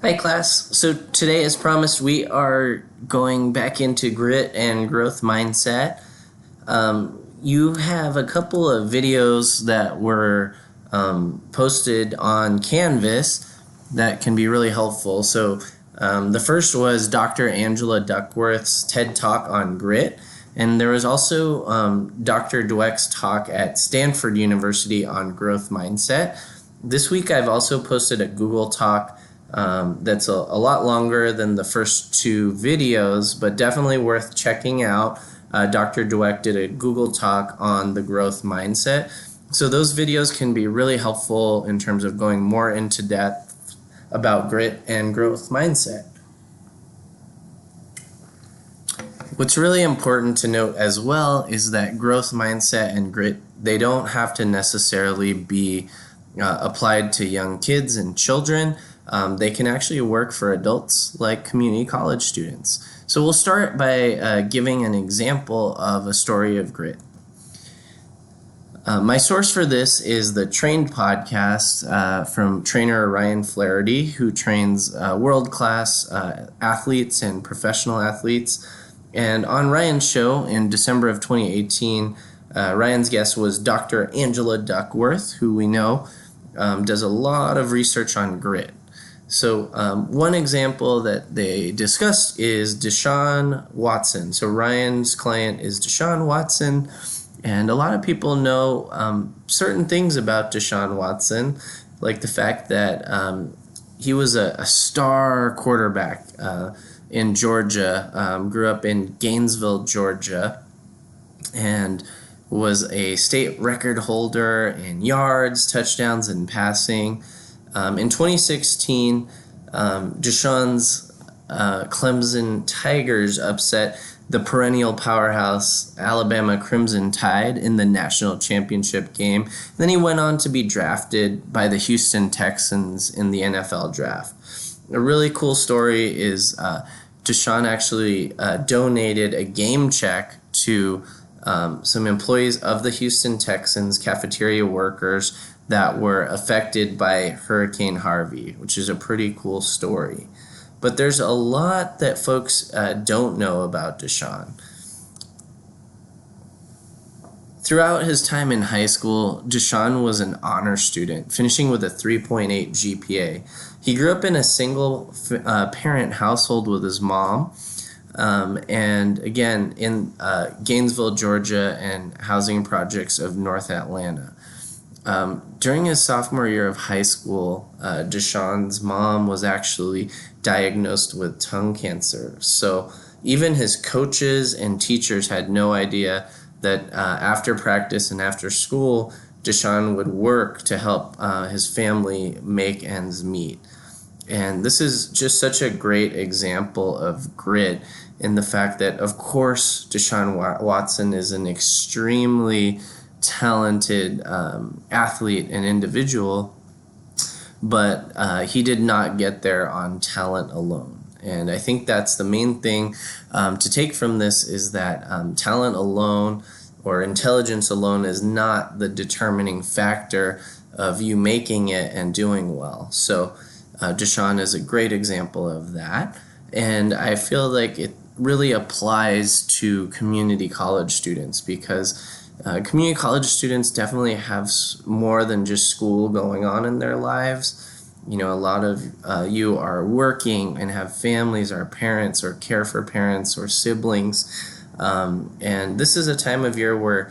Hi, class. So today, as promised, we are going back into grit and growth mindset. You have a couple of videos that were posted on Canvas that can be really helpful. So the first was Dr. Angela Duckworth's TED Talk on grit. And there was also Dr. Dweck's talk at Stanford University on growth mindset. This week I've also posted a Google Talk that's a lot longer than the first two videos, but definitely worth checking out. Dr. Dweck did a Google Talk on the growth mindset. So those videos can be really helpful in terms of going more into depth about grit and growth mindset. What's really important to note as well is that growth mindset and grit, they don't have to necessarily be applied to young kids and children. They can actually work for adults like community college students. So we'll start by giving an example of a story of grit. My source for this is the Trained podcast from trainer Ryan Flaherty, who trains world-class athletes and professional athletes. And on Ryan's show in December of 2018, Ryan's guest was Dr. Angela Duckworth, who we know does a lot of research on grit. So one example that they discussed is Deshaun Watson. So Ryan's client is Deshaun Watson, and a lot of people know certain things about Deshaun Watson, like the fact that he was a star quarterback in Georgia, grew up in Gainesville, Georgia, and was a state record holder in yards, touchdowns, and passing. In 2016, Deshaun's Clemson Tigers upset the perennial powerhouse Alabama Crimson Tide in the national championship game. Then he went on to be drafted by the Houston Texans in the NFL draft. A really cool story is Deshaun actually donated a game check to some employees of the Houston Texans, cafeteria workers that were affected by Hurricane Harvey, which is a pretty cool story. But there's a lot that folks don't know about Deshaun. Throughout his time in high school, Deshaun was an honor student, finishing with a 3.8 GPA. He grew up in a single parent household with his mom, and again in Gainesville, Georgia, and housing projects of North Atlanta. During his sophomore year of high school, Deshaun's mom was actually diagnosed with tongue cancer. So even his coaches and teachers had no idea that after practice and after school, Deshaun would work to help his family make ends meet. And this is just such a great example of grit in the fact that, of course, Deshaun Watson is an extremely talented athlete and individual, but he did not get there on talent alone. And I think that's the main thing to take from this is that talent alone or intelligence alone is not the determining factor of you making it and doing well. So Deshaun is a great example of that. And I feel like it really applies to community college students because community college students definitely have more than just school going on in their lives. You know, a lot of you are working and have families, or parents, or care for parents or siblings. And this is a time of year where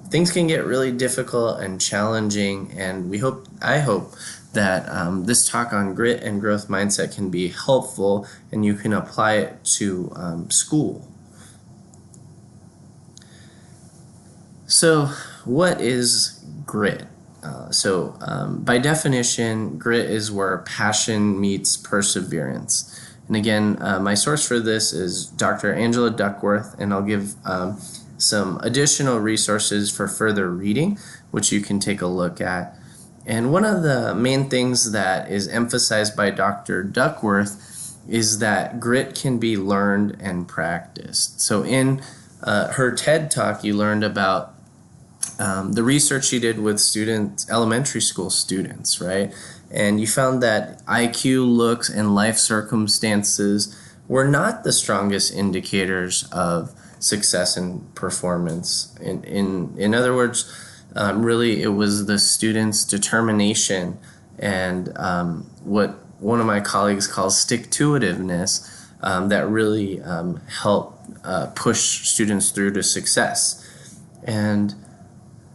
things can get really difficult and challenging. And I hope that this talk on grit and growth mindset can be helpful and you can apply it to school. So what is grit? By definition, grit is where passion meets perseverance. And again, my source for this is Dr. Angela Duckworth, and I'll give some additional resources for further reading, which you can take a look at. And one of the main things that is emphasized by Dr. Duckworth is that grit can be learned and practiced. So in her TED Talk, you learned about the research she did with elementary school students, right? and you found that IQ, looks, and life circumstances were not the strongest indicators of success and performance. In other words, really it was the student's determination and what one of my colleagues calls stick-to-itiveness that really helped push students through to success. And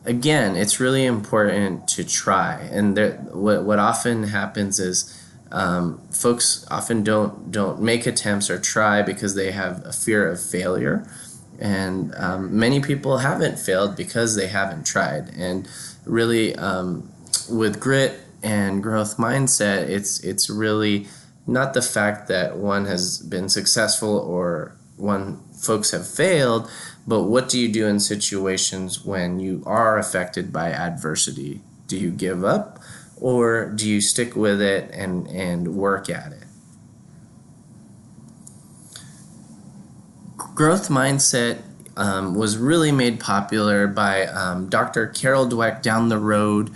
again, it's really important to try. And what often happens is folks often don't make attempts or try because they have a fear of failure. And many people haven't failed because they haven't tried. And really, with grit and growth mindset, it's really not the fact that one has been successful or folks have failed, but what do you do in situations when you are affected by adversity? Do you give up, or do you stick with it and work at it? Growth mindset was really made popular by Dr. Carol Dweck down the road,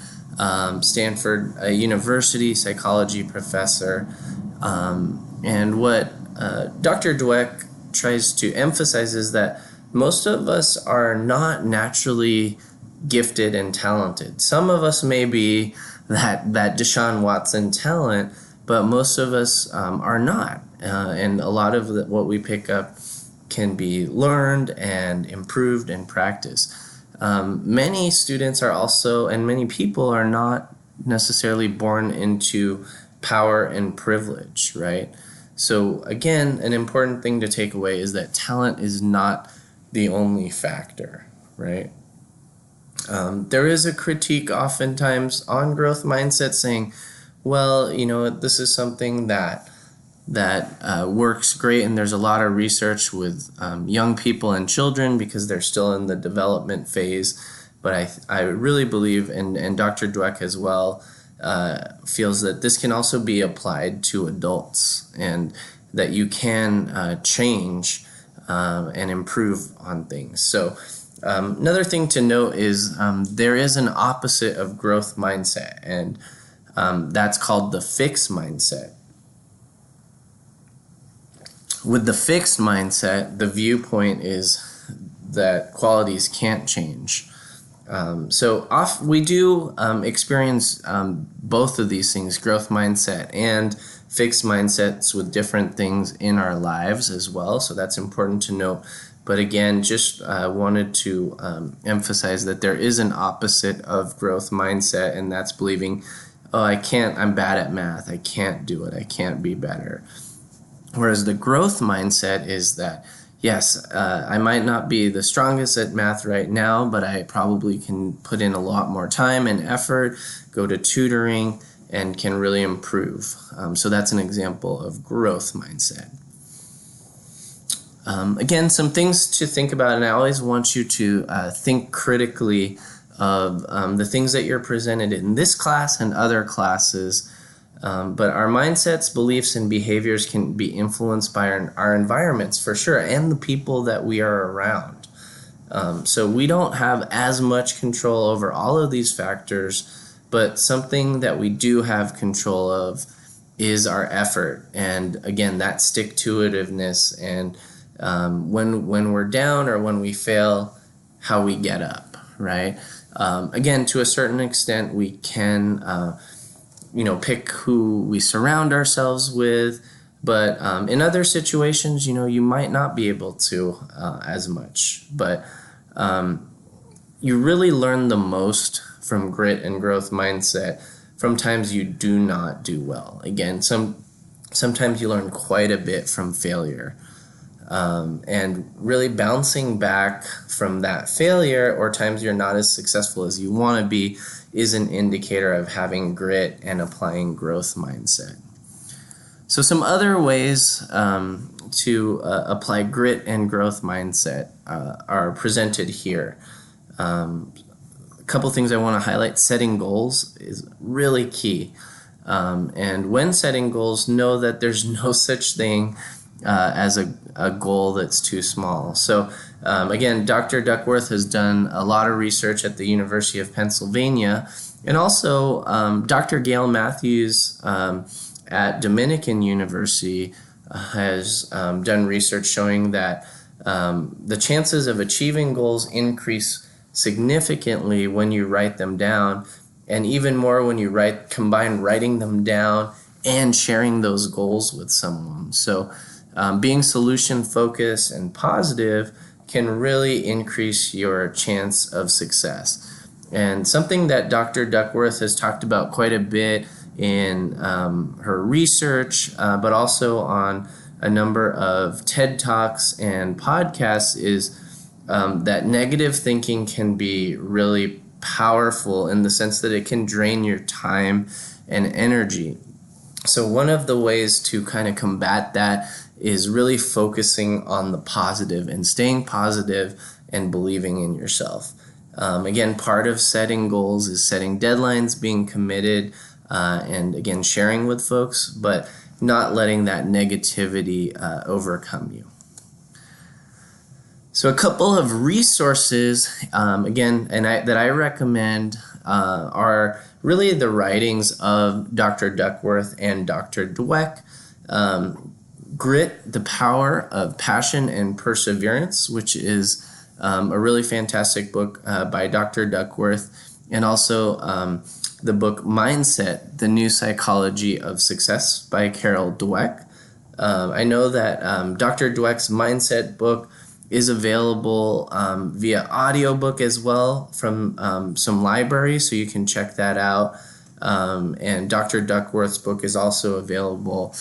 Stanford University psychology professor. And what Dr. Dweck tries to emphasize is that most of us are not naturally gifted and talented. Some of us may be that Deshaun Watson talent, but most of us are not. And a lot of what we pick up can be learned and improved and practiced. Many students are also, and many people are not necessarily born into power and privilege, right? So again, an important thing to take away is that talent is not the only factor, right? There is a critique oftentimes on growth mindset saying, well, this is something that works great, and there's a lot of research with young people and children because they're still in the development phase. But I really believe, and Dr. Dweck as well, feels that this can also be applied to adults, and that you can change and improve on things. So another thing to note is there is an opposite of growth mindset, and that's called the fixed mindset. With the fixed mindset, the viewpoint is that qualities can't change. We do experience both of these things, growth mindset and fixed mindsets, with different things in our lives as well. So that's important to note. But again, just wanted to emphasize that there is an opposite of growth mindset, and that's believing, oh, I'm bad at math, I can't do it, I can't be better. Whereas the growth mindset is that, yes, I might not be the strongest at math right now, but I probably can put in a lot more time and effort, go to tutoring, and can really improve. So that's an example of growth mindset. Again, some things to think about, and I always want you to think critically of the things that you're presented in this class and other classes. But our mindsets, beliefs, and behaviors can be influenced by our environments for sure, and the people that we are around. So we don't have as much control over all of these factors, but something that we do have control of is our effort. And again, that stick-to-itiveness, and when we're down or when we fail, how we get up, right? Again, to a certain extent, we can pick who we surround ourselves with, but in other situations, you might not be able to as much. But you really learn the most from grit and growth mindset from times you do not do well. Again, sometimes you learn quite a bit from failure. And really bouncing back from that failure or times you're not as successful as you want to be is an indicator of having grit and applying growth mindset. So some other ways to apply grit and growth mindset are presented here. A couple things I want to highlight. Setting goals is really key. And when setting goals, know that there's no such thing as a goal that's too small. So again, Dr. Duckworth has done a lot of research at the University of Pennsylvania, And also, Dr. Gail Matthews at Dominican University has done research showing that the chances of achieving goals increase significantly when you write them down, and even more when you combine writing them down and sharing those goals with someone. So being solution focused and positive can really increase your chance of success. And something that Dr. Duckworth has talked about quite a bit in her research, but also on a number of TED Talks and podcasts, is that negative thinking can be really powerful in the sense that it can drain your time and energy. So one of the ways to kind of combat that is really focusing on the positive and staying positive and believing in yourself. Again, part of setting goals is setting deadlines, being committed, and again, sharing with folks, but not letting that negativity overcome you. So a couple of resources, again, that I recommend are really the writings of Dr. Duckworth and Dr. Dweck. Grit, The Power of Passion and Perseverance, which is a really fantastic book by Dr. Duckworth, and also the book Mindset, The New Psychology of Success by Carol Dweck. I know that Dr. Dweck's Mindset book is available via audiobook as well from some libraries, so you can check that out. And Dr. Duckworth's book is also available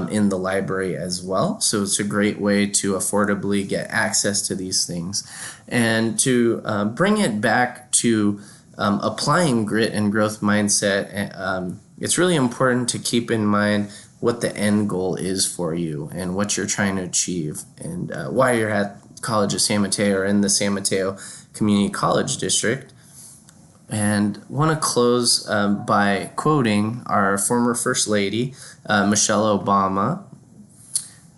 in the library as well. So it's a great way to affordably get access to these things. And to bring it back to applying grit and growth mindset, it's really important to keep in mind what the end goal is for you and what you're trying to achieve, and why you're at College of San Mateo or in the San Mateo Community College District. And want to close by quoting our former First Lady, Michelle Obama,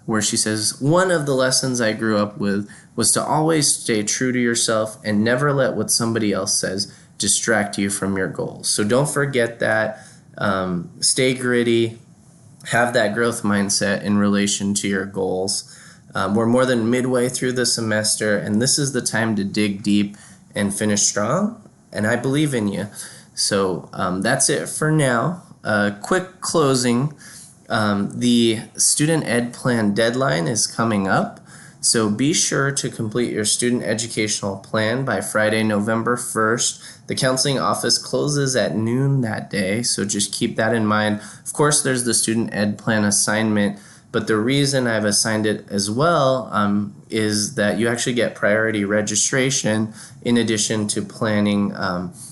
where she says, "One of the lessons I grew up with was to always stay true to yourself and never let what somebody else says distract you from your goals." So don't forget that. Stay gritty. Have that growth mindset in relation to your goals. We're more than midway through the semester, and this is the time to dig deep and finish strong. And I believe in you. So that's it for now. Quick closing. The student ed plan deadline is coming up. So be sure to complete your student educational plan by Friday, November 1st. The counseling office closes at noon that day, so just keep that in mind. Of course, there's the student ed plan assignment, but the reason I've assigned it as well is that you actually get priority registration in addition to planning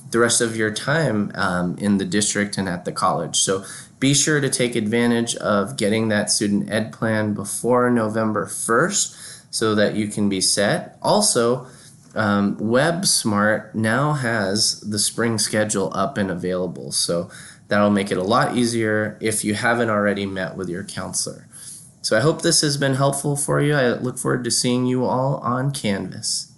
the rest of your time in the district and at the college. So be sure to take advantage of getting that student ed plan before November 1st so that you can be set. Also, WebSmart now has the spring schedule up and available, so that'll make it a lot easier if you haven't already met with your counselor. So I hope this has been helpful for you. I look forward to seeing you all on Canvas.